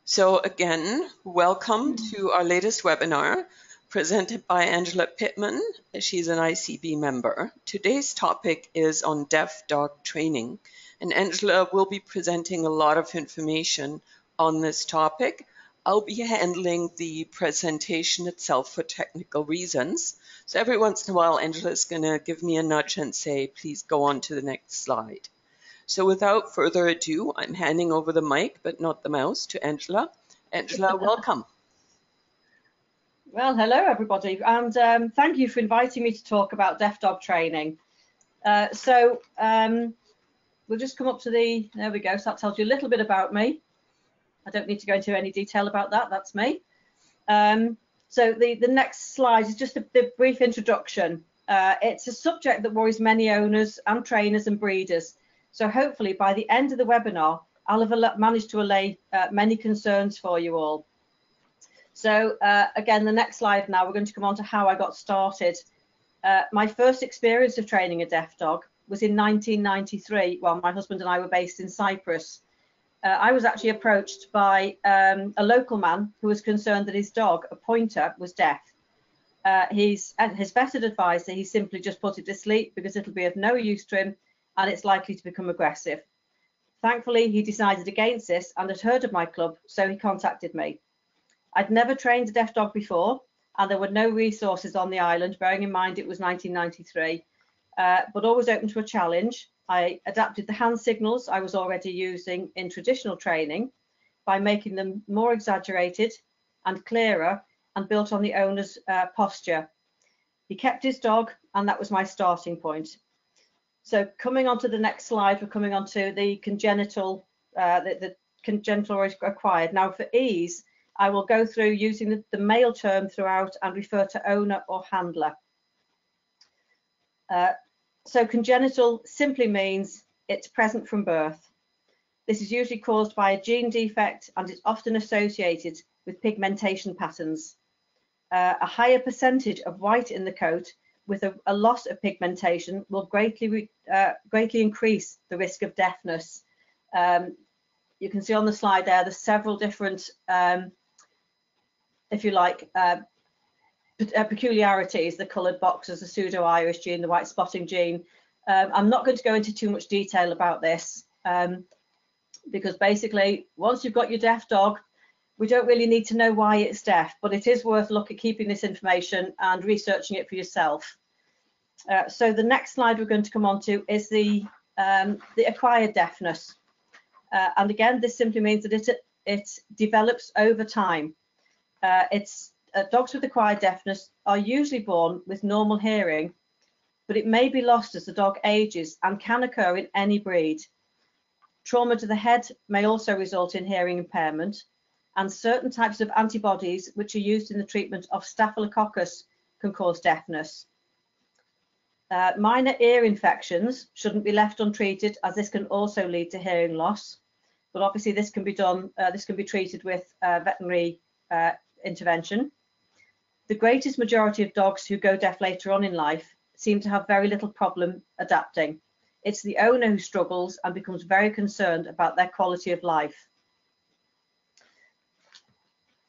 So again, welcome to our latest webinar presented by Angela Pittman. She's an ICB member. Today's topic is on deaf dog training, and Angela will be presenting a lot of information on this topic. I'll be handling the presentation itself for technical reasons. So every once in a while, Angela's going to give me a nudge and say, please go on to the next slide. So without further ado, I'm handing over the mic, but not the mouse, to Angela. Angela, welcome. Well, hello everybody, and thank you for inviting me to talk about deaf dog training. We'll just come up to there we go, so that tells you a little bit about me. I don't need to go into any detail about that, that's me. So the next slide is just a brief introduction. It's a subject that worries many owners and trainers and breeders. So hopefully by the end of the webinar, I'll have managed to allay many concerns for you all. So again, the next slide now, we're going to come on to how I got started. My first experience of training a deaf dog was in 1993, while my husband and I were based in Cyprus. I was actually approached by a local man who was concerned that his dog, a pointer, was deaf. His vet had advised that he simply just put it to sleep because it'll be of no use to him and it's likely to become aggressive. Thankfully, he decided against this and had heard of my club, so he contacted me. I'd never trained a deaf dog before, and there were no resources on the island, bearing in mind it was 1993, but always open to a challenge. I adapted the hand signals I was already using in traditional training by making them more exaggerated and clearer and built on the owner's posture. He kept his dog, and that was my starting point. So coming on to the next slide, we're coming on to the congenital or acquired. Now for ease, I will go through using the male term throughout and refer to owner or handler. So congenital simply means it's present from birth. This is usually caused by a gene defect and is often associated with pigmentation patterns. A higher percentage of white in the coat with a loss of pigmentation will greatly increase the risk of deafness. You can see on the slide there, there's several different if you like, peculiarities, the coloured boxes, the pseudo-Irish gene, the white spotting gene. I'm not going to go into too much detail about this because basically, once you've got your deaf dog, we don't really need to know why it's deaf, but it is worth keeping this information and researching it for yourself. So the next slide we're going to come on to is the acquired deafness. And again, this simply means that it develops over time. Dogs with acquired deafness are usually born with normal hearing, but it may be lost as the dog ages and can occur in any breed. Trauma to the head may also result in hearing impairment, and certain types of antibodies which are used in the treatment of staphylococcus can cause deafness. Minor ear infections shouldn't be left untreated, as this can also lead to hearing loss, but obviously this can be treated with veterinary intervention. The greatest majority of dogs who go deaf later on in life seem to have very little problem adapting. It's the owner who struggles and becomes very concerned about their quality of life.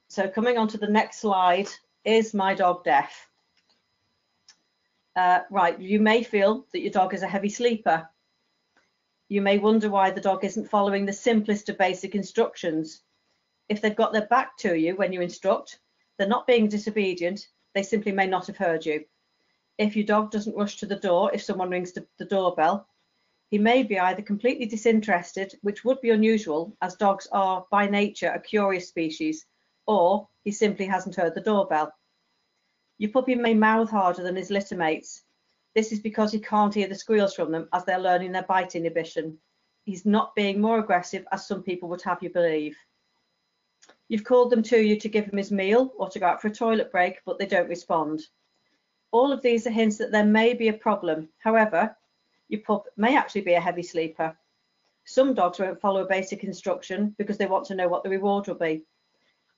So coming on to the next slide, is my dog deaf? Right, you may feel that your dog is a heavy sleeper. You may wonder why the dog isn't following the simplest of basic instructions. If they've got their back to you when you instruct, they're not being disobedient, they simply may not have heard you. If your dog doesn't rush to the door if someone rings the doorbell, he may be either completely disinterested, which would be unusual as dogs are by nature a curious species, or he simply hasn't heard the doorbell. Your puppy may mouth harder than his litter mates. This is because he can't hear the squeals from them as they're learning their bite inhibition. He's not being more aggressive as some people would have you believe. You've called them to you to give him his meal or to go out for a toilet break, but they don't respond. All of these are hints that there may be a problem. However, your pup may actually be a heavy sleeper. Some dogs won't follow a basic instruction because they want to know what the reward will be.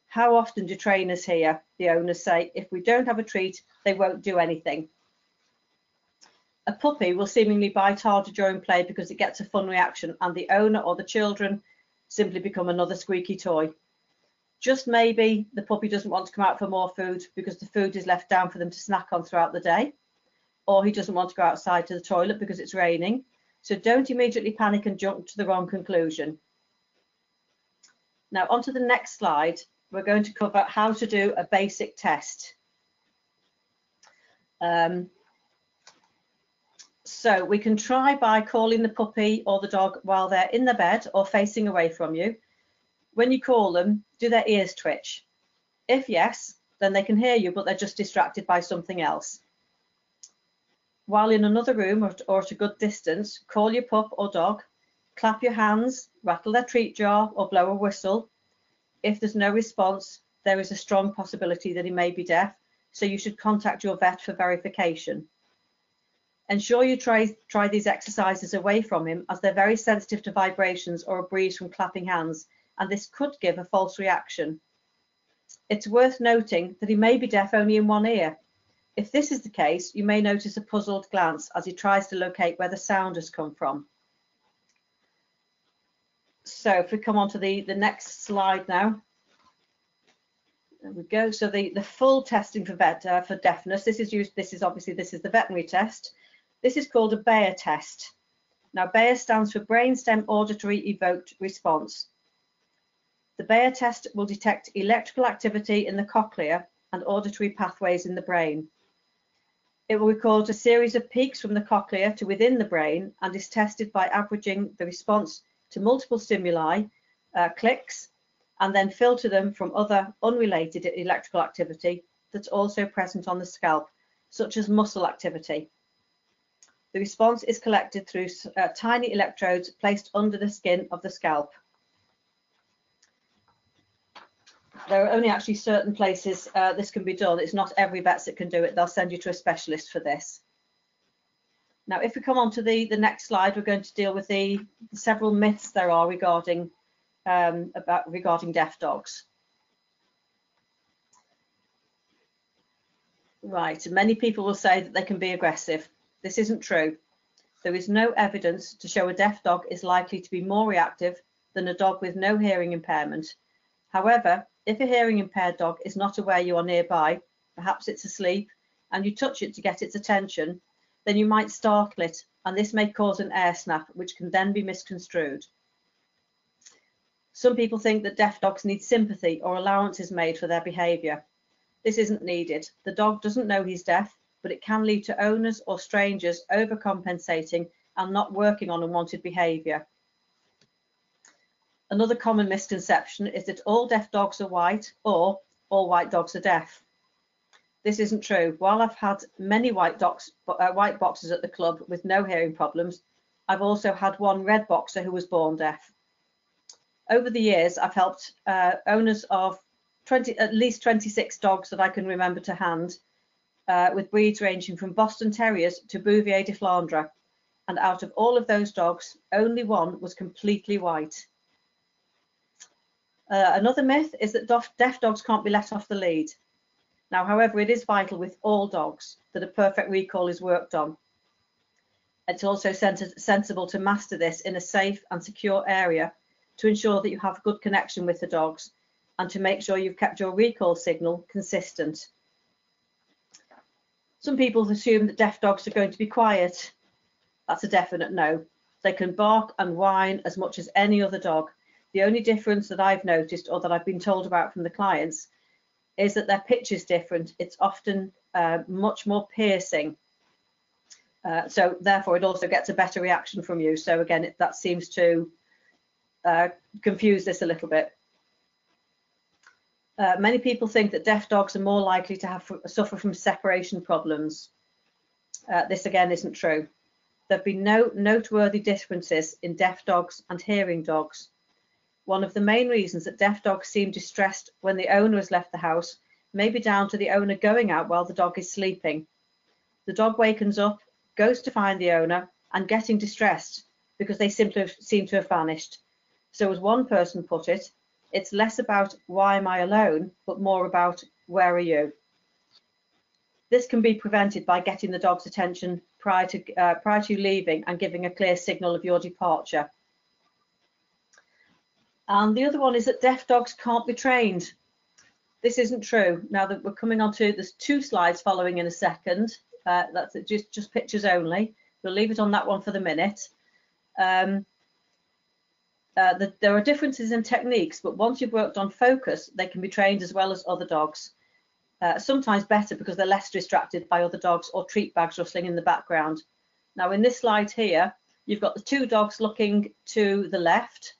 How often do trainers hear the owners say, if we don't have a treat, they won't do anything? A puppy will seemingly bite harder during play because it gets a fun reaction, and the owner or the children simply become another squeaky toy. Just maybe the puppy doesn't want to come out for more food because the food is left down for them to snack on throughout the day, or he doesn't want to go outside to the toilet because it's raining. So don't immediately panic and jump to the wrong conclusion. Now, on to the next slide, we're going to cover how to do a basic test. So we can try by calling the puppy or the dog while they're in the bed or facing away from you. When you call them, do their ears twitch? If yes, then they can hear you, but they're just distracted by something else. While in another room or at a good distance, call your pup or dog, clap your hands, rattle their treat jar or blow a whistle. If there's no response, there is a strong possibility that he may be deaf, so you should contact your vet for verification. Ensure you try these exercises away from him, as they're very sensitive to vibrations or a breeze from clapping hands, and this could give a false reaction. It's worth noting that he may be deaf only in one ear. If this is the case, you may notice a puzzled glance as he tries to locate where the sound has come from. So if we come on to the next slide now. There we go. So the full testing for deafness, this is the veterinary test. This is called a Bayer test. Now, Bayer stands for Brainstem Auditory Evoked Response. The Bayer test will detect electrical activity in the cochlea and auditory pathways in the brain. It will record a series of peaks from the cochlea to within the brain and is tested by averaging the response to multiple stimuli, clicks, and then filter them from other unrelated electrical activity that's also present on the scalp, such as muscle activity. The response is collected through tiny electrodes placed under the skin of the scalp. There are only actually certain places this can be done. It's not every vet that can do it. They'll send you to a specialist for this. Now, if we come on to the next slide, we're going to deal with the several myths there are regarding deaf dogs. Right, many people will say that they can be aggressive. This isn't true. There is no evidence to show a deaf dog is likely to be more reactive than a dog with no hearing impairment. However, if a hearing impaired dog is not aware you are nearby, perhaps it's asleep, and you touch it to get its attention, then you might startle it, and this may cause an air snap, which can then be misconstrued. Some people think that deaf dogs need sympathy or allowances made for their behaviour. This isn't needed. The dog doesn't know he's deaf, but it can lead to owners or strangers overcompensating and not working on unwanted behaviour. Another common misconception is that all deaf dogs are white or all white dogs are deaf. This isn't true. While I've had many white boxers at the club with no hearing problems, I've also had one red boxer who was born deaf. Over the years, I've helped owners of at least 26 dogs that I can remember to hand, with breeds ranging from Boston Terriers to Bouvier de Flandre. And out of all of those dogs, only one was completely white. Another myth is that deaf dogs can't be let off the lead. Now, however, it is vital with all dogs that a perfect recall is worked on. It's also sensible to master this in a safe and secure area to ensure that you have a good connection with the dogs and to make sure you've kept your recall signal consistent. Some people assume that deaf dogs are going to be quiet. That's a definite no. They can bark and whine as much as any other dog. The only difference that I've noticed or that I've been told about from the clients is that their pitch is different. It's often much more piercing. So therefore, it also gets a better reaction from you. So again, that seems to confuse this a little bit. Many people think that deaf dogs are more likely to suffer from separation problems. This again isn't true. There have been no noteworthy differences in deaf dogs and hearing dogs. One of the main reasons that deaf dogs seem distressed when the owner has left the house may be down to the owner going out while the dog is sleeping. The dog wakens up, goes to find the owner, and getting distressed because they simply seem to have vanished. So as one person put it, it's less about why am I alone, but more about where are you? This can be prevented by getting the dog's attention prior to leaving and giving a clear signal of your departure. And the other one is that deaf dogs can't be trained. This isn't true. Now that we're coming on to, there's 2 slides following in a second. That's just pictures only. We'll leave it on that one for the minute. There are differences in techniques, but once you've worked on focus, they can be trained as well as other dogs. Sometimes better because they're less distracted by other dogs or treat bags rustling in the background. Now in this slide here, you've got the 2 dogs looking to the left.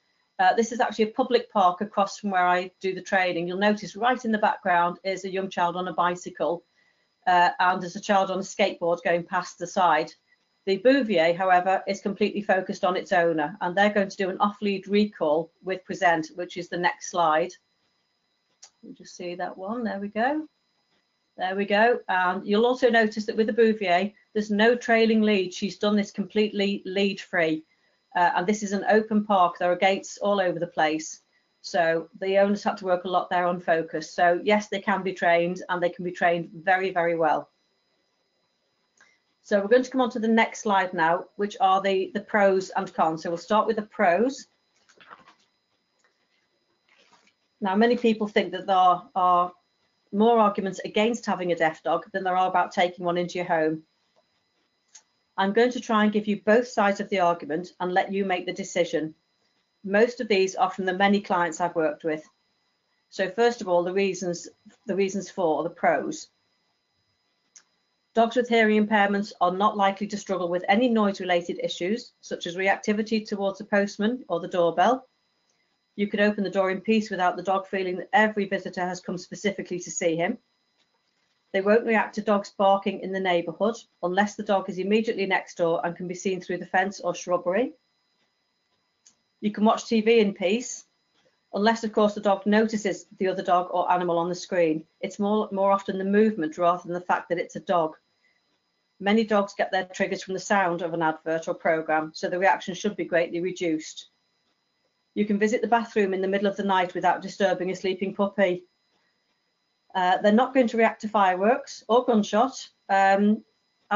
This is actually a public park across from where I do the training. You'll notice right in the background is a young child on a bicycle and there's a child on a skateboard going past the side. The Bouvier, however, is completely focused on its owner, and they're going to do an off-lead recall with Present, which is the next slide. We'll just see that one. There we go. There we go. And you'll also notice that with the Bouvier, there's no trailing lead. She's done this completely lead-free. And this is an open park. There are gates all over the place. So the owners had to work a lot there on focus. So yes, they can be trained, and they can be trained very, very well. So we're going to come on to the next slide now, which are the pros and cons. So we'll start with the pros. Now, many people think that there are more arguments against having a deaf dog than there are about taking one into your home. I'm going to try and give you both sides of the argument and let you make the decision. Most of these are from the many clients I've worked with. So first of all, the reasons for the pros. Dogs with hearing impairments are not likely to struggle with any noise-related issues, such as reactivity towards the postman or the doorbell. You can open the door in peace without the dog feeling that every visitor has come specifically to see him. They won't react to dogs barking in the neighbourhood unless the dog is immediately next door and can be seen through the fence or shrubbery. You can watch TV in peace, unless of course the dog notices the other dog or animal on the screen. It's more often the movement rather than the fact that it's a dog. Many dogs get their triggers from the sound of an advert or programme, so the reaction should be greatly reduced. You can visit the bathroom in the middle of the night without disturbing a sleeping puppy. They're not going to react to fireworks or gunshot, and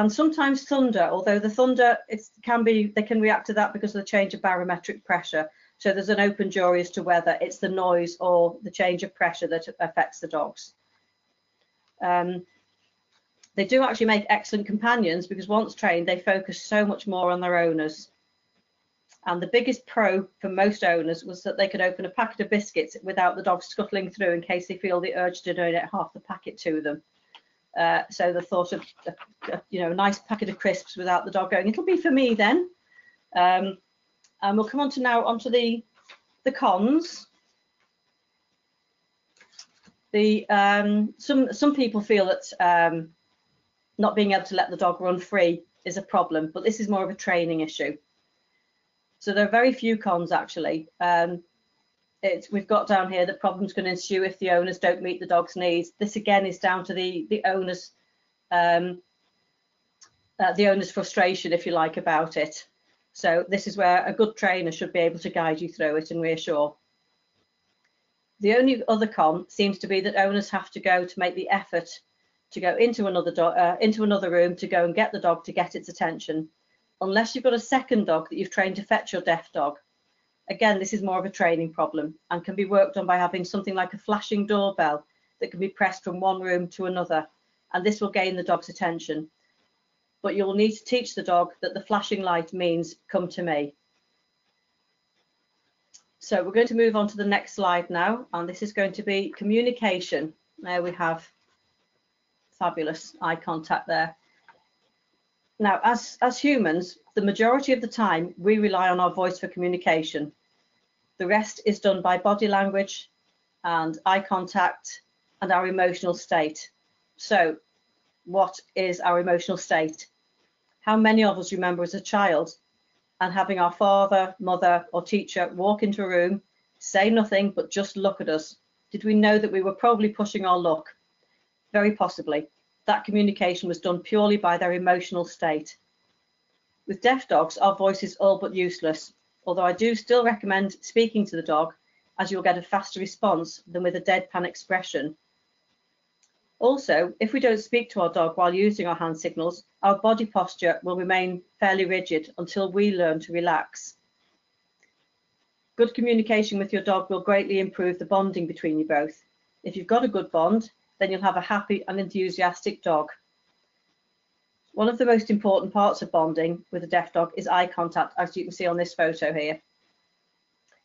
sometimes thunder, although the thunder, they can react to that because of the change of barometric pressure. So there's an open jury as to whether it's the noise or the change of pressure that affects the dogs. They do actually make excellent companions because once trained, they focus so much more on their owners. And the biggest pro for most owners was that they could open a packet of biscuits without the dog scuttling through in case they feel the urge to donate half the packet to them. So the thought of a nice packet of crisps without the dog going, it'll be for me then. And we'll come on to now onto the cons. Some people feel that not being able to let the dog run free is a problem, but this is more of a training issue. So there are very few cons actually. We've got down here that problems can ensue if the owners don't meet the dog's needs. This again is down to the owner's frustration, if you like, about it. So this is where a good trainer should be able to guide you through it and reassure. The only other con seems to be that owners have to go to make the effort to go into another room to go and get the dog to get its attention, unless you've got a second dog that you've trained to fetch your deaf dog. Again, this is more of a training problem and can be worked on by having something like a flashing doorbell that can be pressed from one room to another, and this will gain the dog's attention. But you'll need to teach the dog that the flashing light means come to me. So we're going to move on to the next slide now, and this is going to be communication. There we have fabulous eye contact there. Now, as humans, the majority of the time, we rely on our voice for communication. The rest is done by body language and eye contact and our emotional state. So, what is our emotional state? How many of us remember as a child and having our father, mother, or teacher walk into a room, say nothing, but just look at us? Did we know that we were probably pushing our luck? Very possibly. That communication was done purely by their emotional state. With deaf dogs, our voice is all but useless, although I do still recommend speaking to the dog, as you'll get a faster response than with a deadpan expression. Also, if we don't speak to our dog while using our hand signals, our body posture will remain fairly rigid until we learn to relax. Good communication with your dog will greatly improve the bonding between you both. If you've got a good bond, then you'll have a happy and enthusiastic dog. One of the most important parts of bonding with a deaf dog is eye contact, as you can see on this photo here.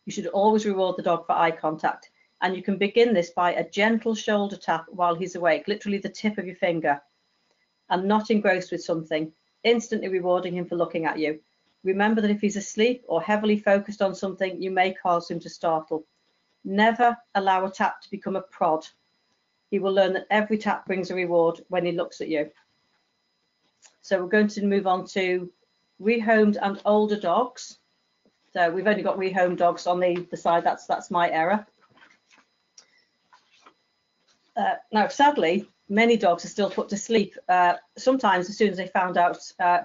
You should always reward the dog for eye contact, and you can begin this by a gentle shoulder tap while he's awake, literally the tip of your finger, and not engrossed with something, instantly rewarding him for looking at you. Remember that if he's asleep or heavily focused on something, you may cause him to startle. Never allow a tap to become a prod. He will learn that every tap brings a reward when he looks at you. So we're going to move on to rehomed and older dogs. So we've only got rehomed dogs on the side. That's my error. Now, sadly, many dogs are still put to sleep, sometimes as soon as they found out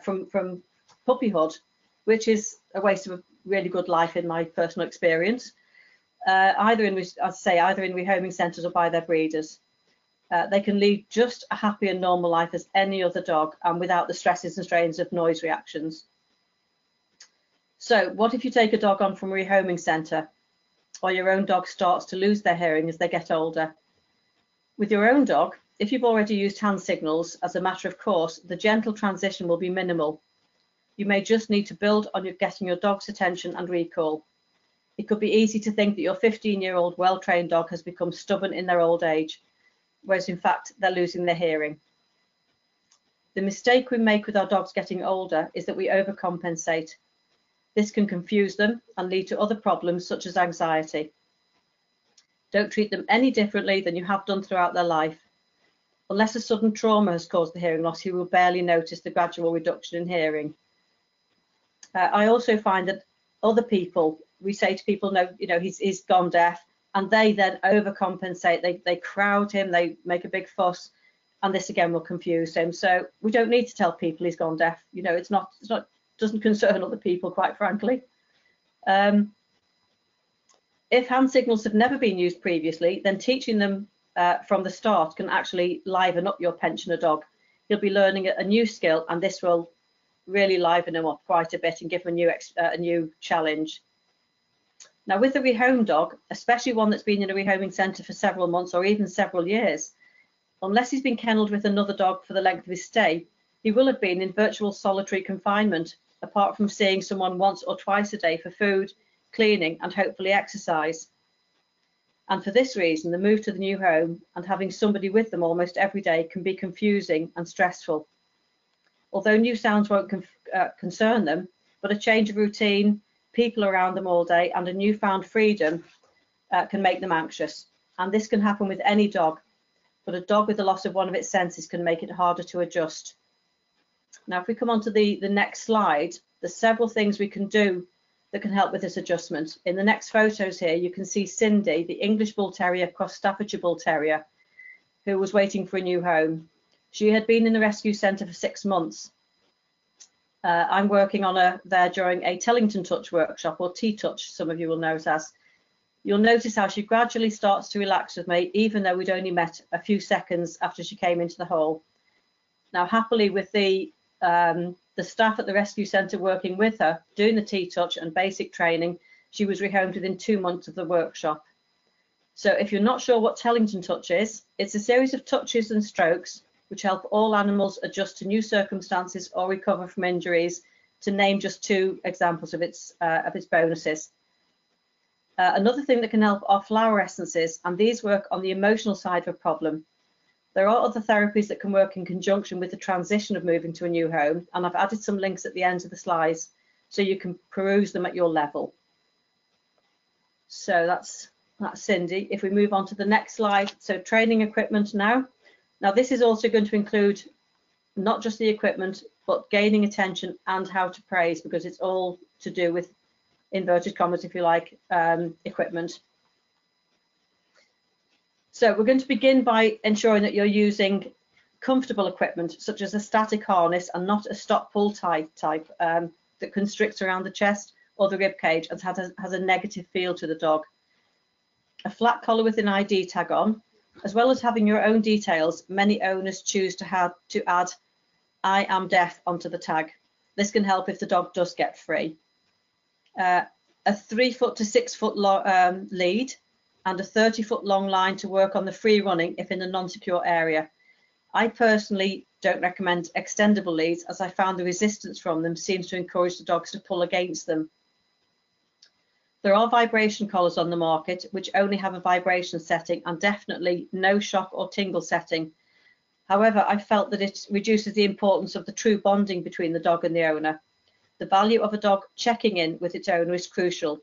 from puppyhood, which is a waste of a really good life in my personal experience, either in rehoming centres or by their breeders. They can lead just a happy and normal life as any other dog, and without the stresses and strains of noise reactions. So what if you take a dog on from a rehoming centre, or your own dog starts to lose their hearing as they get older? With your own dog, if you've already used hand signals as a matter of course, the gentle transition will be minimal. You may just need to build on getting your dog's attention and recall. It could be easy to think that your 15-year-old well-trained dog has become stubborn in their old age, whereas in fact they're losing their hearing. The mistake we make with our dogs getting older is that we overcompensate. This can confuse them and lead to other problems such as anxiety. Don't treat them any differently than you have done throughout their life. Unless a sudden trauma has caused the hearing loss, you will barely notice the gradual reduction in hearing. I also find that other people, we say to people, no, he's gone deaf, and they then overcompensate. They crowd him, they make a big fuss, and this again will confuse him. So we don't need to tell people he's gone deaf. Doesn't concern other people, quite frankly. If hand signals have never been used previously, then teaching them from the start can actually liven up your pensioner dog. He'll be learning a new skill, and this will really liven him up quite a bit and give him a new challenge. Now, with a rehome dog, especially one that's been in a rehoming centre for several months or even several years, unless he's been kennelled with another dog for the length of his stay, he will have been in virtual solitary confinement, apart from seeing someone once or twice a day for food, cleaning, and hopefully exercise. And for this reason, the move to the new home and having somebody with them almost every day can be confusing and stressful. Although new sounds won't concern them, but a change of routine, people around them all day, and a newfound freedom can make them anxious. And this can happen with any dog, but a dog with the loss of one of its senses can make it harder to adjust. Now, if we come on to the next slide, there's several things we can do that can help with this adjustment. In the next photos here, you can see Cindy, the English Bull Terrier cross Staffordshire Bull Terrier, who was waiting for a new home. She had been in the rescue centre for 6 months. I'm working on her there during a Tellington Touch workshop, or T-Touch, some of you will know it as. You'll notice how she gradually starts to relax with me, even though we'd only met a few seconds after she came into the hole. Now, happily, with the staff at the rescue centre working with her, doing the T-Touch and basic training, she was rehomed within 2 months of the workshop. So if you're not sure what Tellington Touch is, it's a series of touches and strokes which help all animals adjust to new circumstances or recover from injuries, to name just 2 examples of its bonuses. Another thing that can help are flower essences, and these work on the emotional side of a problem. There are other therapies that can work in conjunction with the transition of moving to a new home, and I've added some links at the end of the slides so you can peruse them at your level. So that's Cindy. If we move on to the next slide, so training equipment now. Now, this is also going to include not just the equipment, but gaining attention and how to praise, because it's all to do with, inverted commas, if you like, equipment. So we're going to begin by ensuring that you're using comfortable equipment, such as a static harness and not a stop-pull type that constricts around the chest or the rib cage and has a negative feel to the dog. A flat collar with an ID tag on, as well as having your own details. Many owners choose to add "I am deaf" onto the tag. This can help if the dog does get free. a 3 foot to 6 foot lead, and a 30-foot long line to work on the free running if in a non-secure area. I personally don't recommend extendable leads, as I found the resistance from them seems to encourage the dogs to pull against them. There are vibration collars on the market which only have a vibration setting and definitely no shock or tingle setting. However, I felt that it reduces the importance of the true bonding between the dog and the owner. The value of a dog checking in with its owner is crucial.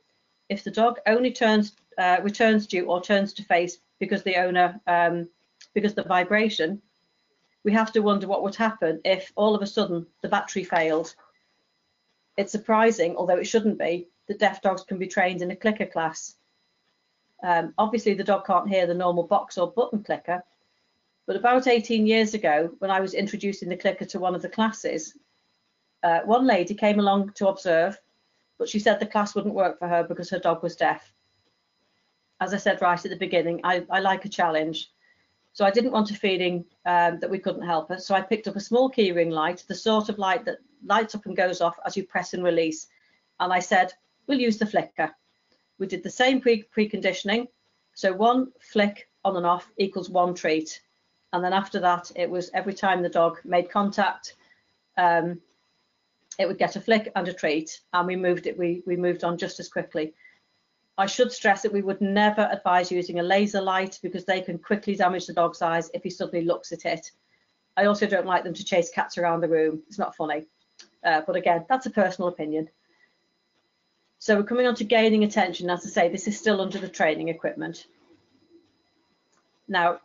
If the dog only returns to you or turns to face because the owner, because the vibration, we have to wonder what would happen if all of a sudden the battery failed. It's surprising, although it shouldn't be, that deaf dogs can be trained in a clicker class. Obviously, the dog can't hear the normal box or button clicker, but about 18 years ago, when I was introducing the clicker to one of the classes, one lady came along to observe, but she said the class wouldn't work for her because her dog was deaf. As I said right at the beginning, I like a challenge. So I didn't want a feeling that we couldn't help her. So I picked up a small keyring light, the sort of light that lights up and goes off as you press and release. And I said, we'll use the flicker. We did the same preconditioning. So 1 flick on and off equals 1 treat. And then after that, it was every time the dog made contact, it would get a flick and a treat. And we moved on just as quickly. I should stress that we would never advise using a laser light because they can quickly damage the dog's eyes if he suddenly looks at it. I also don't like them to chase cats around the room. It's not funny. But again, that's a personal opinion. So we're coming on to gaining attention. As I say, this is still under the training equipment. Now,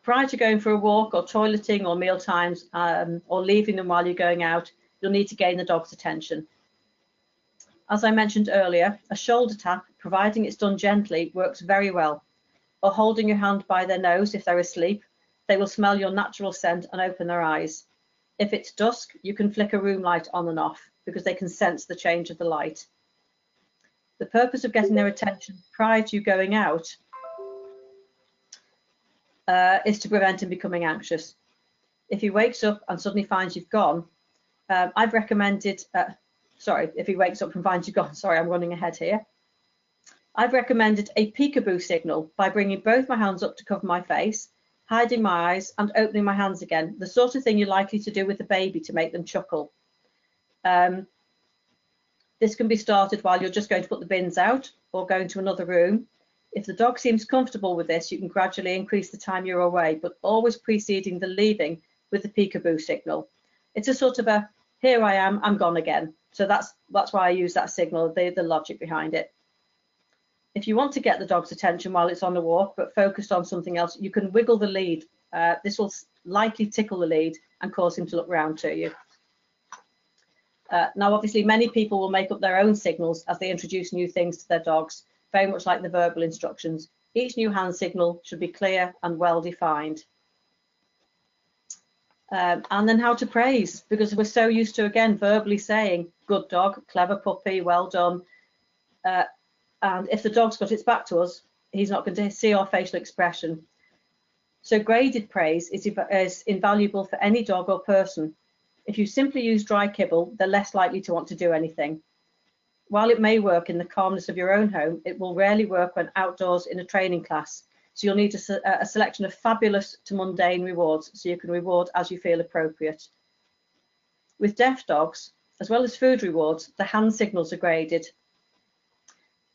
prior to going for a walk or toileting or meal times or leaving them while you're going out, you'll need to gain the dog's attention. As I mentioned earlier, a shoulder tap, providing it's done gently, works very well. Or holding your hand by their nose if they're asleep, they will smell your natural scent and open their eyes. If it's dusk, you can flick a room light on and off because they can sense the change of the light. The purpose of getting their attention prior to you going out is to prevent him becoming anxious. If he wakes up and suddenly finds you've gone, I've recommended, if he wakes up and finds you've gone, sorry, I'm running ahead here. I've recommended a peekaboo signal by bringing both my hands up to cover my face, hiding my eyes and opening my hands again, the sort of thing you're likely to do with a baby to make them chuckle. This can be started while you're just going to put the bins out or going to another room. If the dog seems comfortable with this, you can gradually increase the time you're away, but always preceding the leaving with the peekaboo signal. It's a sort of a, here I am, I'm gone again. So that's why I use that signal, the logic behind it. If you want to get the dog's attention while it's on the walk, but focused on something else, you can wiggle the lead. This will lightly tickle the lead and cause him to look round to you. Now, obviously, many people will make up their own signals as they introduce new things to their dogs, very much like the verbal instructions. Each new hand signal should be clear and well defined. And then how to praise, because we're so used to, again, verbally saying, good dog, clever puppy, well done. And if the dog's got its back to us, he's not going to see our facial expression. So graded praise is invaluable for any dog or person. If you simply use dry kibble, they're less likely to want to do anything. While it may work in the calmness of your own home, it will rarely work when outdoors in a training class. So you'll need a selection of fabulous to mundane rewards so you can reward as you feel appropriate. With deaf dogs, as well as food rewards, the hand signals are graded.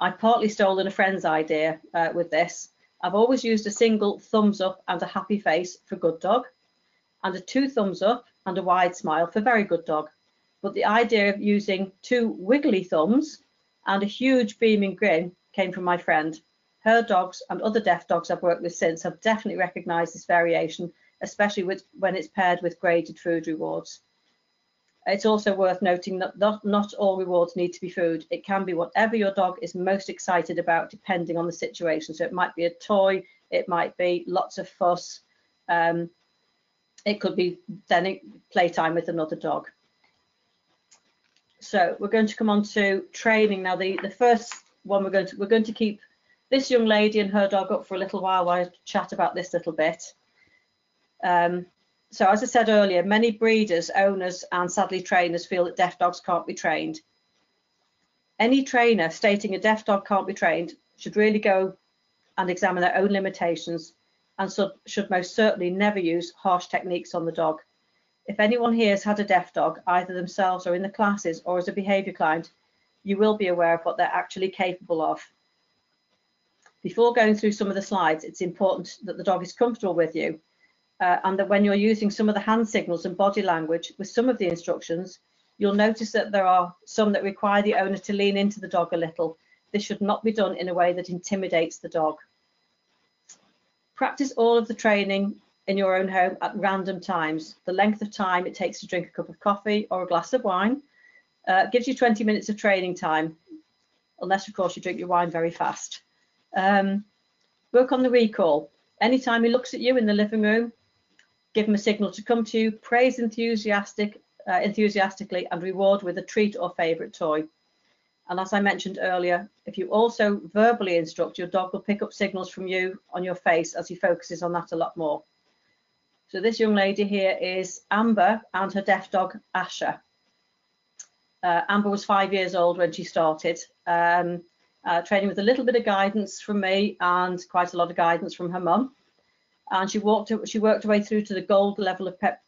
I partly stolen a friend's idea with this. I've always used a single thumbs up and a happy face for good dog, and a 2 thumbs up and a wide smile for very good dog. But the idea of using 2 wiggly thumbs and a huge beaming grin came from my friend. Her dogs and other deaf dogs I've worked with since have definitely recognised this variation, especially when it's paired with graded food rewards. It's also worth noting that not all rewards need to be food. It can be whatever your dog is most excited about, depending on the situation. So it might be a toy, it might be lots of fuss. It could be then playtime with another dog. So we're going to come on to training now. The first one we're going to keep this young lady and her dog up for a little while I chat about this little bit. So as I said earlier, many breeders, owners and sadly trainers feel that deaf dogs can't be trained. Any trainer stating a deaf dog can't be trained should really go and examine their own limitations, and should most certainly never use harsh techniques on the dog. If anyone here has had a deaf dog, either themselves or in the classes or as a behaviour client, you will be aware of what they're actually capable of. Before going through some of the slides, it's important that the dog is comfortable with you, and that when you're using some of the hand signals and body language with some of the instructions, you'll notice that there are some that require the owner to lean into the dog a little. This should not be done in a way that intimidates the dog. Practice all of the training in your own home at random times. The length of time it takes to drink a cup of coffee or a glass of wine gives you 20 minutes of training time, unless of course you drink your wine very fast. Work on the recall. Anytime he looks at you in the living room, give him a signal to come to you, praise enthusiastically and reward with a treat or favourite toy. And as I mentioned earlier, if you also verbally instruct, your dog will pick up signals from you on your face as he focuses on that a lot more. So this young lady here is Amber and her deaf dog, Asha. Amber was 5 years old when she started, training with a little bit of guidance from me and quite a lot of guidance from her mum. And she worked her way through to the gold level of Pet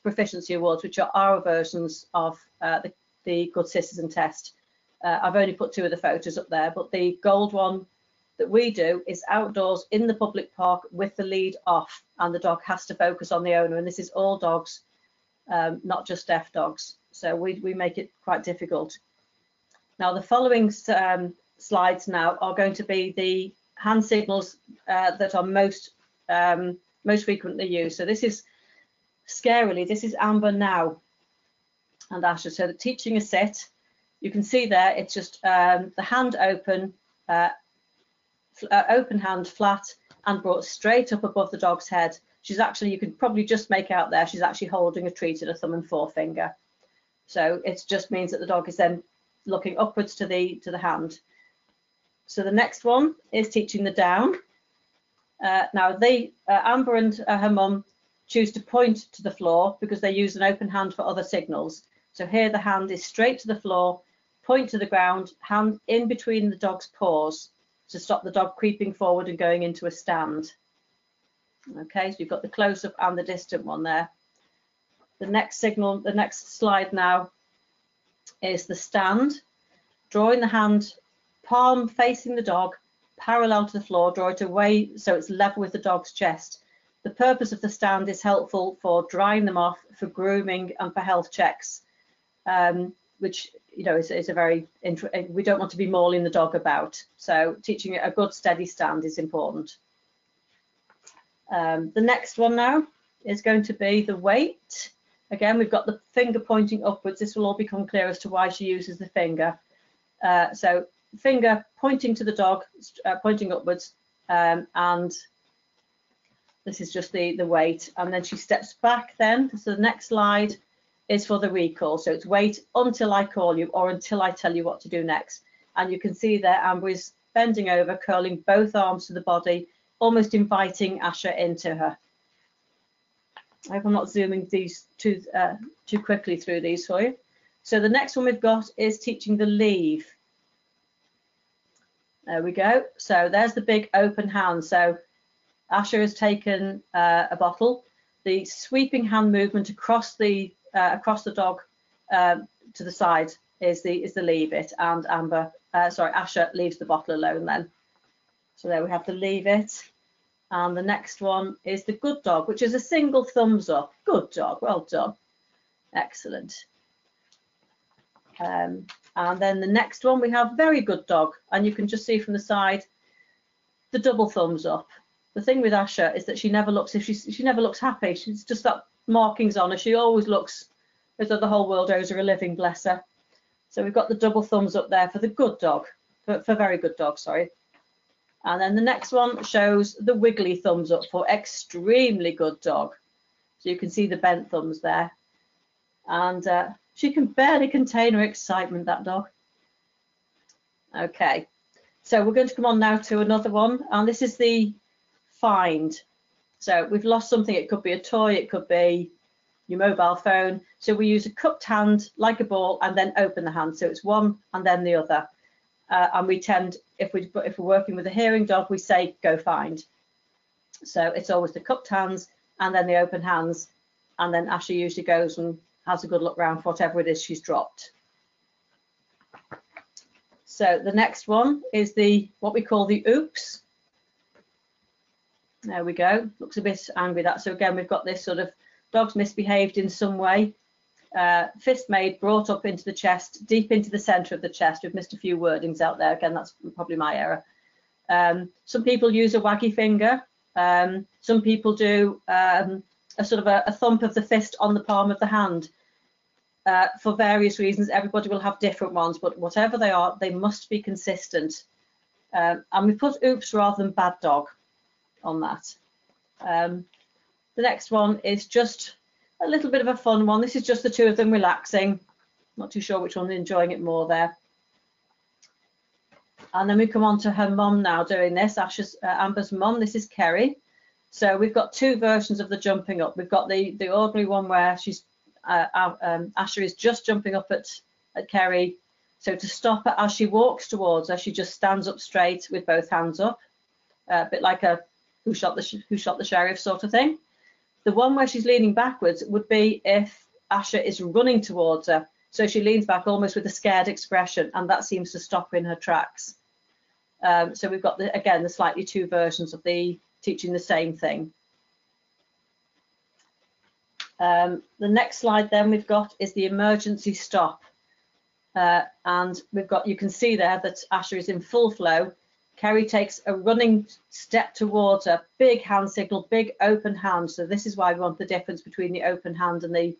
Proficiency Awards, which are our versions of the Good Citizen test. I've only put 2 of the photos up there, but the gold one that we do is outdoors in the public park with the lead off, and the dog has to focus on the owner. And this is all dogs, not just deaf dogs. So we make it quite difficult. Now, the following slides now are going to be the hand signals that are most frequently used. So this is, scarily, this is Amber now and Asha. So the teaching a sit. You can see there, it's just the hand open, open hand flat and brought straight up above the dog's head. She's actually, you can probably just make out there, she's actually holding a treat in a thumb and forefinger. So it just means that the dog is then looking upwards to the hand. So the next one is teaching the down. Now Amber and her mum choose to point to the floor because they use an open hand for other signals. So here the hand is straight to the floor, point to the ground, hand in between the dog's paws to stop the dog creeping forward and going into a stand. Okay, so you've got the close-up and the distant one there. The next signal, the next slide now is the stand. Drawing the hand, palm facing the dog, parallel to the floor, draw it away so it's level with the dog's chest. The purpose of the stand is helpful for drying them off, for grooming and for health checks, which, you know, is a very, we don't want to be mauling the dog about. So teaching a good steady stand is important. The next one now is going to be the wait. Again, we've got the finger pointing upwards. This will all become clear as to why she uses the finger. So finger pointing to the dog, pointing upwards, and this is just the wait. And then she steps back then. So the next slide is for the recall. So it's wait until I call you or until I tell you what to do next. And you can see there Amber is bending over, curling both arms to the body, almost inviting Asha into her. I hope I'm not zooming these too quickly through these for you. So the next one we've got is teaching the leave. There we go. So there's the big open hand. So Asha has taken a bottle. The sweeping hand movement across the dog to the side is the leave it, and Asha leaves the bottle alone then. So there we have the leave it. And the next one is the good dog, which is a single thumbs up. Good dog, well done. Excellent. And then the next one we have very good dog, and you can just see from the side the double thumbs up. The thing with Asha is that she never looks she never looks happy. She's just got markings on her. She always looks as though the whole world owes her a living, bless her. So we've got the double thumbs up there for the good dog, for very good dog, sorry. And then the next one shows the wiggly thumbs up for extremely good dog. So you can see the bent thumbs there. And she can barely contain her excitement, that dog. Okay, so we're going to come on now to another one. And this is the find. So we've lost something. It could be a toy. It could be your mobile phone. So we use a cupped hand like a ball and then open the hand. So it's one and then the other. And we tend, if we're working with a hearing dog, we say go find. So it's always the cupped hands and then the open hands. And then Asha usually goes and has a good look around for whatever it is she's dropped. So the next one is what we call the oops. There we go. Looks a bit angry, that. So again, we've got this sort of dog's misbehaved in some way. Fist made, brought up into the chest, deep into the center of the chest. We've missed a few wordings out there. Again, that's probably my error. Some people use a waggy finger. Some people do a sort of a thump of the fist on the palm of the hand. For various reasons, everybody will have different ones, but whatever they are, they must be consistent. And we put oops rather than bad dog on that. The next one is just a little bit of a fun one. This is just the two of them relaxing. Not too sure which one's enjoying it more there. And then we come on to her mum now doing this, Amber's mum. This is Kerry. So we've got two versions of the jumping up. We've got the ordinary one where Asha is just jumping up at Kerry. So to stop her as she walks towards her, she just stands up straight with both hands up, a bit like a who shot the sheriff sort of thing. The one where she's leaning backwards would be if Asha is running towards her. So she leans back almost with a scared expression, and that seems to stop her in her tracks. So we've got, again, the slightly two versions of the teaching the same thing. The next slide then we've got is the emergency stop. And we've got, you can see there that Asha is in full flow. Kerry takes a running step towards her, big hand signal, big open hand. So this is why we want the difference between the open hand and the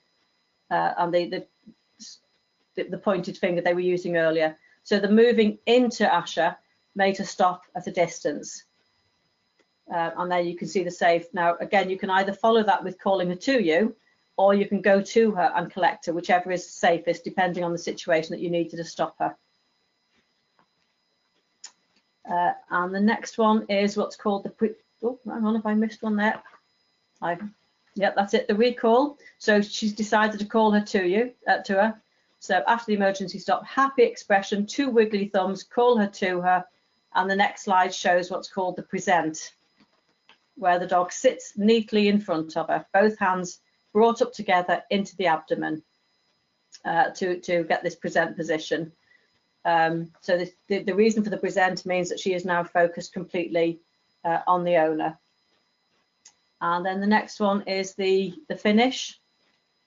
pointed finger they were using earlier. So the moving into Asha made her stop at a distance. And there you can see the safe. Now, again, you can either follow that with calling her to you, or you can go to her and collect her, whichever is safest, depending on the situation that you needed to stop her. And the next one is what's called oh, hang on, if I missed one there. Yep, that's it, the recall. So she's decided to call her to her. So after the emergency stop, happy expression, two wiggly thumbs, call her to her. And the next slide shows what's called the present, where the dog sits neatly in front of her, both hands brought up together into the abdomen to get this present position. So the reason for the present means that she is now focused completely on the owner. And then the next one is the finish,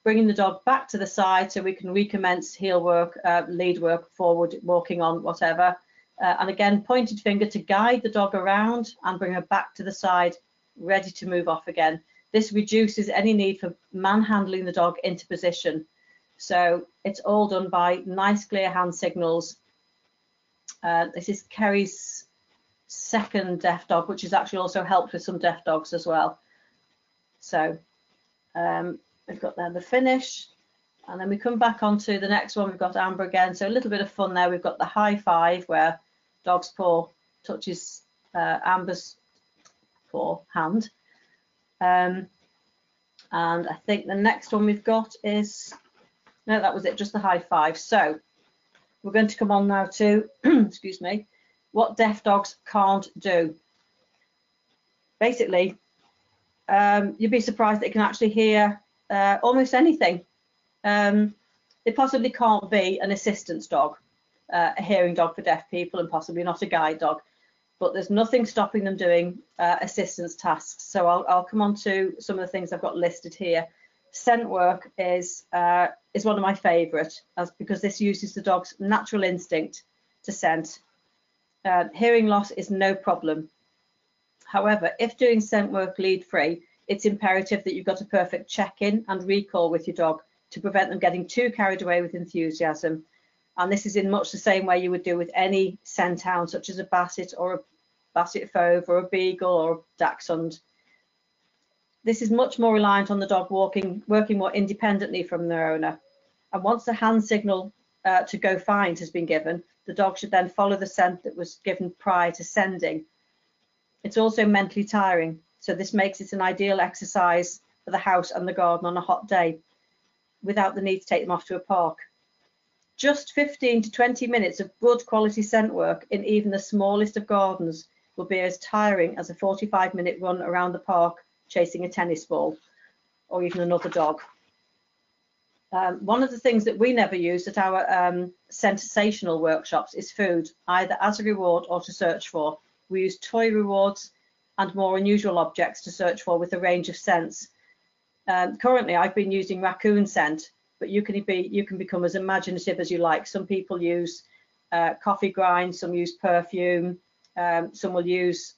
bringing the dog back to the side so we can recommence heel work, lead work, forward, walking on, whatever. And again, pointed finger to guide the dog around and bring her back to the side, ready to move off again. This reduces any need for manhandling the dog into position. So it's all done by nice, clear hand signals. This is Kerry's second deaf dog, which has actually also helped with some deaf dogs as well. So we've got there the finish, and then we come back onto the next one. We've got Amber again. So a little bit of fun there. We've got the high five where dog's paw touches Amber's paw hand. And I think the next one we've got is, no, that was it, just the high five. So we're going to come on now to, excuse me, what deaf dogs can't do. Basically, you'd be surprised that it can actually hear almost anything. It possibly can't be an assistance dog, a hearing dog for deaf people, and possibly not a guide dog, but there's nothing stopping them doing assistance tasks. So I'll come on to some of the things I've got listed here. Scent work is one of my favourite, because this uses the dog's natural instinct to scent. Hearing loss is no problem. However, if doing scent work lead free, it's imperative that you've got a perfect check-in and recall with your dog to prevent them getting too carried away with enthusiasm. And this is in much the same way you would do with any scent hound, such as a Basset or a Basset Fauve or a Beagle or a Dachshund. This is much more reliant on the dog working more independently from their owner. And once the hand signal to go find has been given, the dog should then follow the scent that was given prior to sending. It's also mentally tiring, so this makes it an ideal exercise for the house and the garden on a hot day. without the need to take them off to a park. Just 15 to 20 minutes of good quality scent work in even the smallest of gardens will be as tiring as a 45-minute run around the park chasing a tennis ball or even another dog. One of the things that we never use at our sensational workshops is food, either as a reward or to search for. We use toy rewards and more unusual objects to search for with a range of scents. Currently, I've been using raccoon scent, but you can become as imaginative as you like. Some people use coffee grind, some use perfume, some will use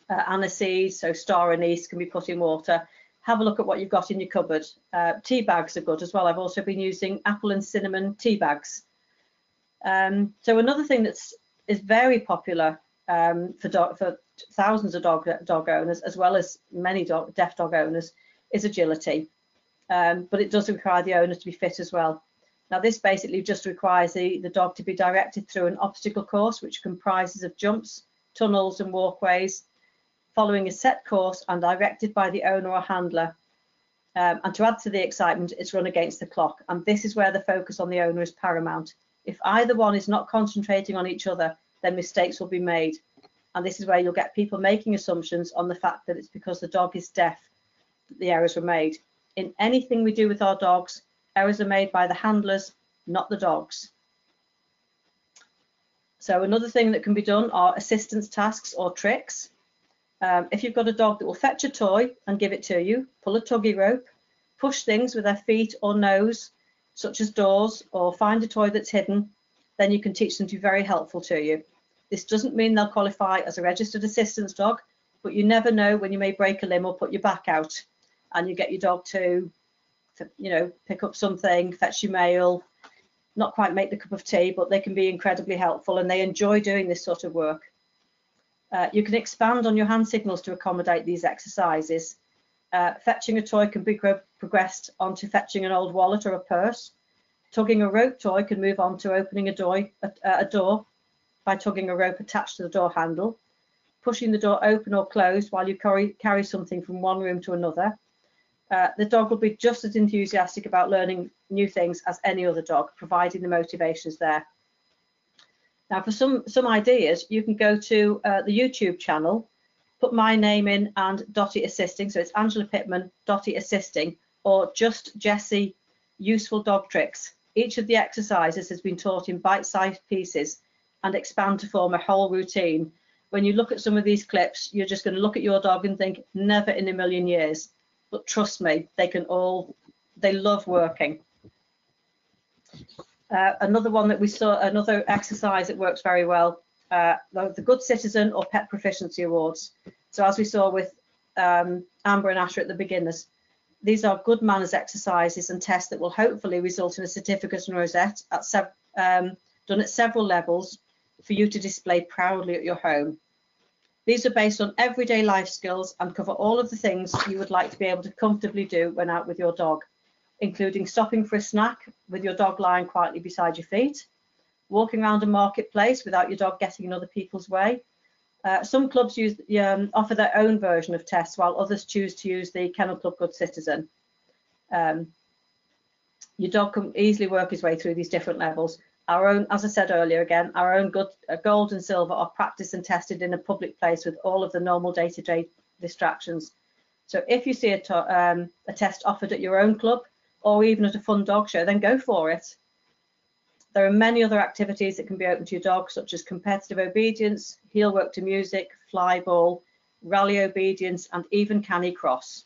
aniseed, so star anise can be put in water. Have a look at what you've got in your cupboard. Tea bags are good as well. I've also been using apple and cinnamon tea bags. So another thing is very popular for thousands of dog owners, as well as many deaf dog owners, is agility. But it does require the owner to be fit as well. Now, this basically just requires the dog to be directed through an obstacle course, which comprises of jumps, tunnels and walkways, following a set course and directed by the owner or handler. And to add to the excitement, it's run against the clock. And this is where the focus on the owner is paramount. If either one is not concentrating on each other, then mistakes will be made. And this is where you'll get people making assumptions on the fact that it's because the dog is deaf that the errors were made. In anything we do with our dogs, errors are made by the handlers, not the dogs. So another thing that can be done are assistance tasks or tricks. If you've got a dog that will fetch a toy and give it to you, pull a tuggy rope, push things with their feet or nose, such as doors, or find a toy that's hidden, then you can teach them to be very helpful to you. This doesn't mean they'll qualify as a registered assistance dog, but you never know when you may break a limb or put your back out and you get your dog to pick up something, fetch your mail, not quite make the cup of tea, but they can be incredibly helpful and they enjoy doing this sort of work. You can expand on your hand signals to accommodate these exercises. Fetching a toy can be progressed onto fetching an old wallet or a purse. Tugging a rope toy can move on to opening a door by tugging a rope attached to the door handle. Pushing the door open or closed while you carry something from one room to another. The dog will be just as enthusiastic about learning new things as any other dog, providing the motivation is there. Now, for some ideas, you can go to the YouTube channel, put my name in and Dottie Assisting, so it's Angela Pittman, Dottie Assisting, or just Jessie Useful Dog Tricks. Each of the exercises has been taught in bite-sized pieces and expand to form a whole routine. When you look at some of these clips, you're just going to look at your dog and think, never in a million years. But trust me, they love working. Another one that we saw, another exercise that works very well, the Good Citizen or Pet Proficiency Awards. So as we saw with Amber and Asha at the beginners, these are good manners exercises and tests that will hopefully result in a certificate and rosette done at several levels for you to display proudly at your home. These are based on everyday life skills and cover all of the things you would like to be able to comfortably do when out with your dog, including stopping for a snack with your dog lying quietly beside your feet, walking around a marketplace without your dog getting in other people's way. Some clubs offer their own version of tests, while others choose to use the Kennel Club Good Citizen. Your dog can easily work his way through these different levels. Our own, as I said earlier again, our own gold and silver are practiced and tested in a public place with all of the normal day-to-day distractions. So if you see a test offered at your own club or even at a fun dog show, then go for it. There are many other activities that can be open to your dog, such as competitive obedience, heel work to music, fly ball, rally obedience, and even canny cross.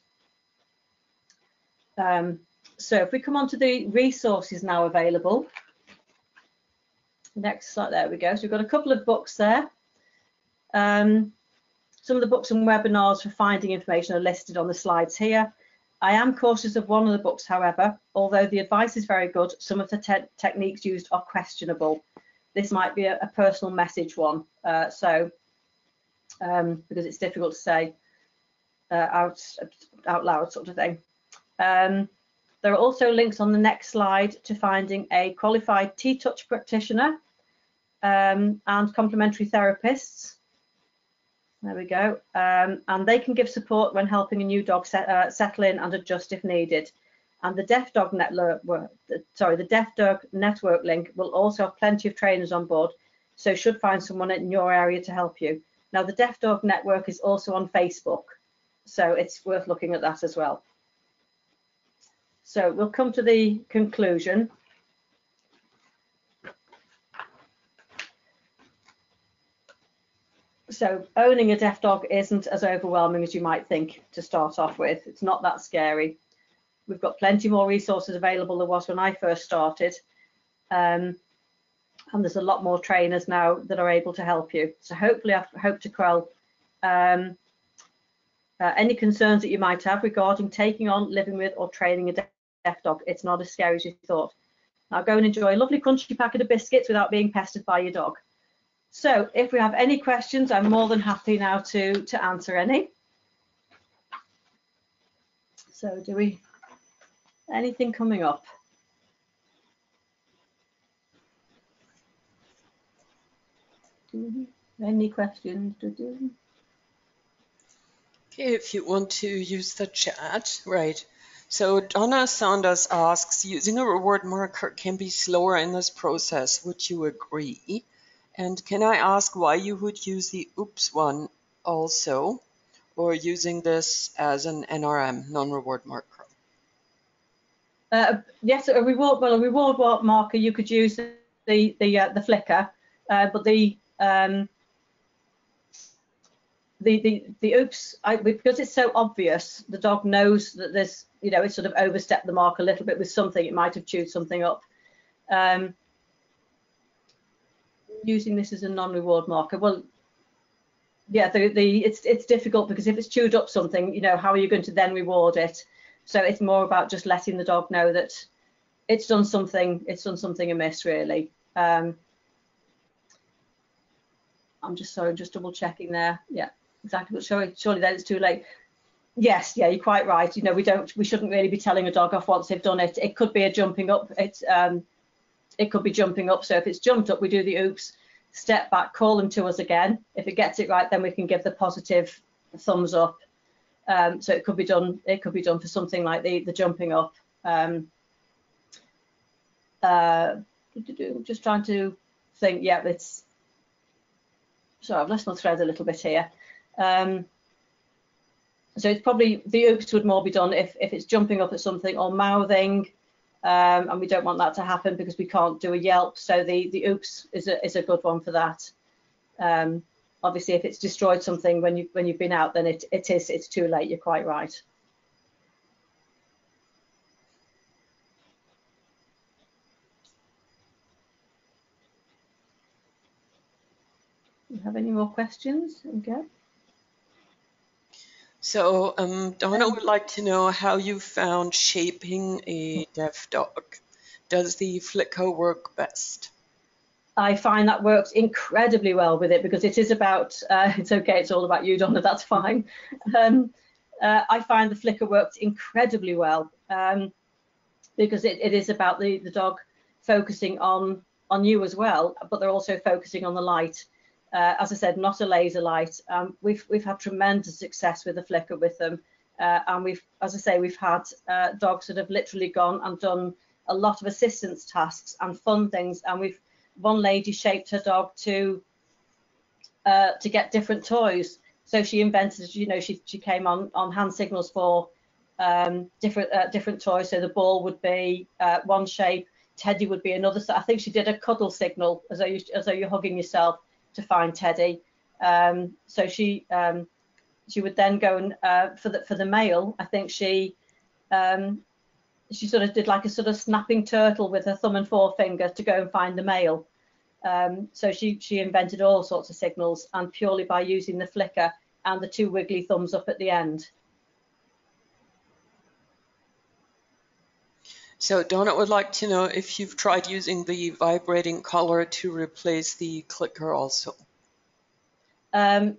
So if we come on to the resources now available. Next slide, there we go. So we've got a couple of books there. Some of the books and webinars for finding information are listed on the slides here. I am cautious of one of the books, however, although the advice is very good, some of the techniques used are questionable. This might be a personal message one, because it's difficult to say out loud sort of thing. There are also links on the next slide to finding a qualified T-Touch practitioner and complementary therapists. There we go. And they can give support when helping a new dog settle in and adjust if needed. And the Deaf Dog Network, the Deaf Dog Network link will also have plenty of trainers on board, so should find someone in your area to help you. Now, the Deaf Dog Network is also on Facebook, so it's worth looking at that as well. So we'll come to the conclusion. So owning a deaf dog isn't as overwhelming as you might think to start off with. It's not that scary. We've got plenty more resources available than there was when I first started. And there's a lot more trainers now that are able to help you. So hopefully I hope to quell any concerns that you might have regarding taking on, living with or training a deaf dog. It's not as scary as you thought. Now go and enjoy a lovely crunchy packet of biscuits without being pestered by your dog. So if we have any questions, I'm more than happy now to answer any. So anything coming up? Any questions? Okay, if you want to use the chat, right. So Donna Saunders asks, using a reward marker can be slower in this process. Would you agree? And can I ask why you would use the oops one also, or using this as an NRM, non-reward marker? Yes, a reward marker you could use the flicker, but the oops, because it's so obvious, the dog knows that there's, it sort of overstepped the mark a little bit with something. It might have chewed something up. Using this as a non-reward marker, well, yeah, it's difficult because if it's chewed up something, how are you going to then reward it? So it's more about just letting the dog know that it's done something amiss, really. I'm just double checking there. Yeah, exactly. But surely then it's too late. Yes, yeah, you're quite right. We shouldn't really be telling a dog off once they've done it. It could be a jumping up. It could be jumping up. So if it's jumped up, we do the oops, step back, call them to us again. If it gets it right, then we can give the positive thumbs up. So it could be done. It could be done for something like the jumping up. Just trying to think. Yeah, it's. Sorry, I've lost my thread a little bit here. So it's probably the oops would more be done if it's jumping up at something or mouthing, and we don't want that to happen because we can't do a yelp. So the oops is a good one for that. Obviously, if it's destroyed something when you've been out, then it's too late. You're quite right. Do you have any more questions? Okay. So Donna would like to know how you found shaping a deaf dog. Does the flicker work best? I find that works incredibly well with it because it is about, it's okay, it's all about you, Donna, that's fine. I find the flicker works incredibly well because it is about the dog focusing on you as well, but they're also focusing on the light. As I said, not a laser light. We've had tremendous success with the flicker with them. And as I say, we've had dogs that have literally gone and done a lot of assistance tasks and fun things. And one lady shaped her dog to get different toys. So she invented, she came on hand signals for different toys. So the ball would be one shape, Teddy would be another. So I think she did a cuddle signal as though you're hugging yourself to find Teddy. So she would then go and for the male, I think she sort of did like a sort of snapping turtle with her thumb and forefinger to go and find the male. So she invented all sorts of signals, and purely by using the flicker and the two wiggly thumbs up at the end. So Donna would like to know if you've tried using the vibrating collar to replace the clicker also. As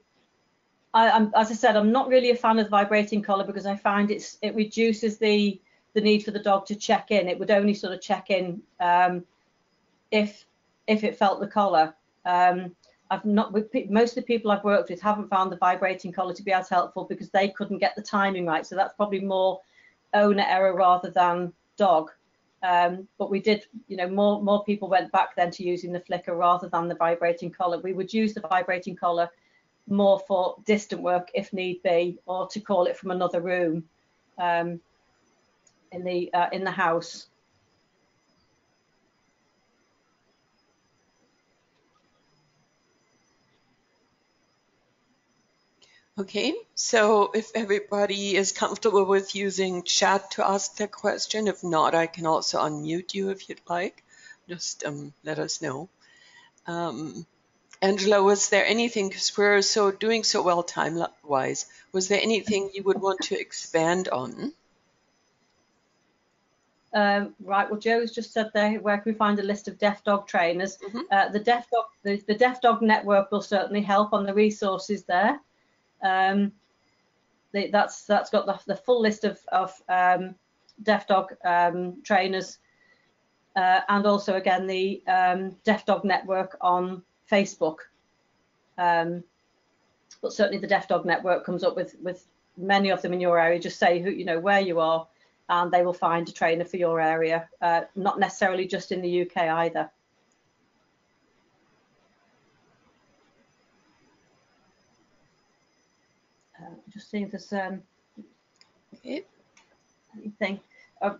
I said, I'm not really a fan of the vibrating collar because I find it reduces the need for the dog to check in. It would only sort of check in if it felt the collar. Most of the people I've worked with haven't found the vibrating collar to be as helpful because they couldn't get the timing right. So that's probably more owner error rather than dog. But we did, more people went back then to using the flicker rather than the vibrating collar. We would use the vibrating collar more for distant work if need be, or to call it from another room in the house. Okay, so if everybody is comfortable with using chat to ask their question, if not, I can also unmute you if you'd like. Just let us know. Angela, was there anything, because we're doing so well time-wise, was there anything you would want to expand on? Right, well, Joe's just said there, where can we find a list of deaf dog trainers? The Deaf Dog Network will certainly help on the resources there. That's got the full list of deaf dog trainers, and also again the Deaf Dog Network on Facebook. But certainly the Deaf Dog Network comes up with many of them in your area. Just say where you are, and they will find a trainer for your area. Not necessarily just in the UK either. Just seeing if there's anything. Are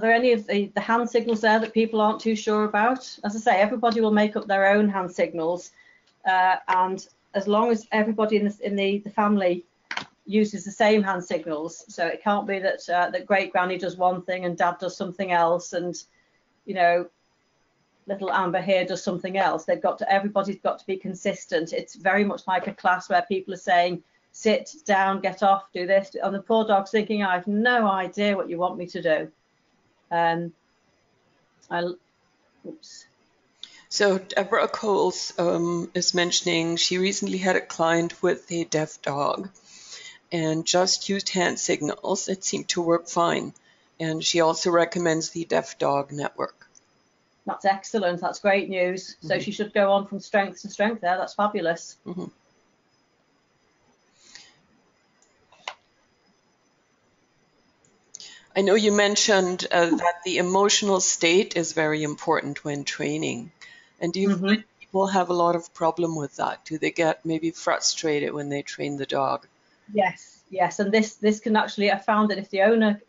there any of the hand signals there that people aren't too sure about? As I say, everybody will make up their own hand signals, and as long as everybody in the family uses the same hand signals, so it can't be that that great granny does one thing and dad does something else, and little Amber here does something else. Everybody's got to be consistent. It's very much like a class where people are saying, sit down, get off, do this, and the poor dog's thinking, I have no idea what you want me to do. Oops. So Deborah Coles is mentioning she recently had a client with a deaf dog and just used hand signals. It seemed to work fine. And she also recommends the Deaf Dog Network. That's excellent. That's great news. So she should go on from strength to strength there. That's fabulous. I know you mentioned that the emotional state is very important when training. And do you find people have a lot of problem with that? Do they get maybe frustrated when they train the dog? Yes. And this can actually, I found that if the owner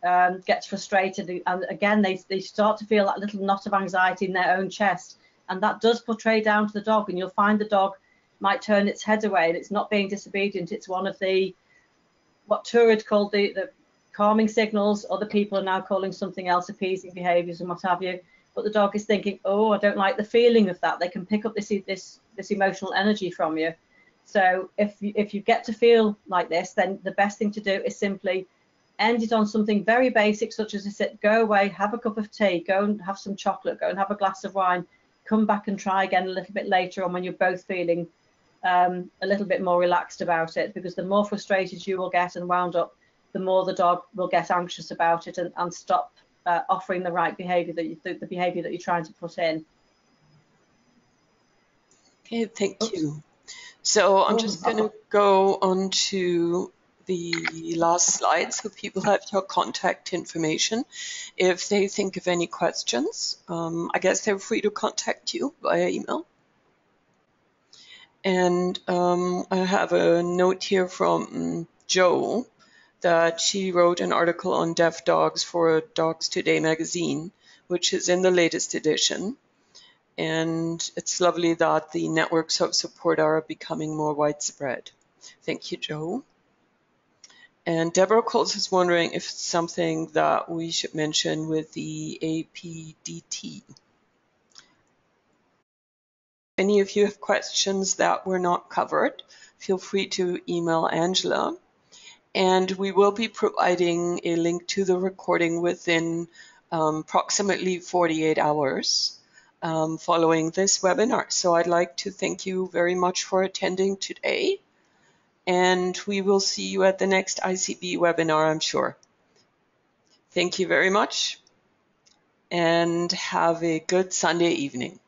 gets frustrated, and again, they start to feel that little knot of anxiety in their own chest. And that does portray down to the dog. And you'll find the dog might turn its head away, and it's not being disobedient. It's one of what Turid called the calming signals. Other people are now calling something else appeasing behaviors and what have you. But the dog is thinking, oh, I don't like the feeling of that. They can pick up this emotional energy from you. So if you get to feel like this, then the best thing to do is simply end it on something very basic, such as I said, go away, have a cup of tea, go and have some chocolate, go and have a glass of wine, come back and try again a little bit later on when you're both feeling a little bit more relaxed about it, because the more frustrated you will get and wound up, the more the dog will get anxious about it and stop offering the right behavior the behavior that you're trying to put in. Okay, thank you. So I'm just going to go on to the last slide so people have your contact information. If they think of any questions, I guess they're free to contact you via email. And I have a note here from Jo that she wrote an article on deaf dogs for Dogs Today magazine, which is in the latest edition. And it's lovely that the networks of support are becoming more widespread. Thank you, Jo. And Deborah Coles is wondering if it's something that we should mention with the APDT. Any of you have questions that were not covered, feel free to email Angela. And we will be providing a link to the recording within approximately 48 hours. Following this webinar. So I'd like to thank you very much for attending today, and we will see you at the next ICB webinar, I'm sure. Thank you very much, and have a good Sunday evening.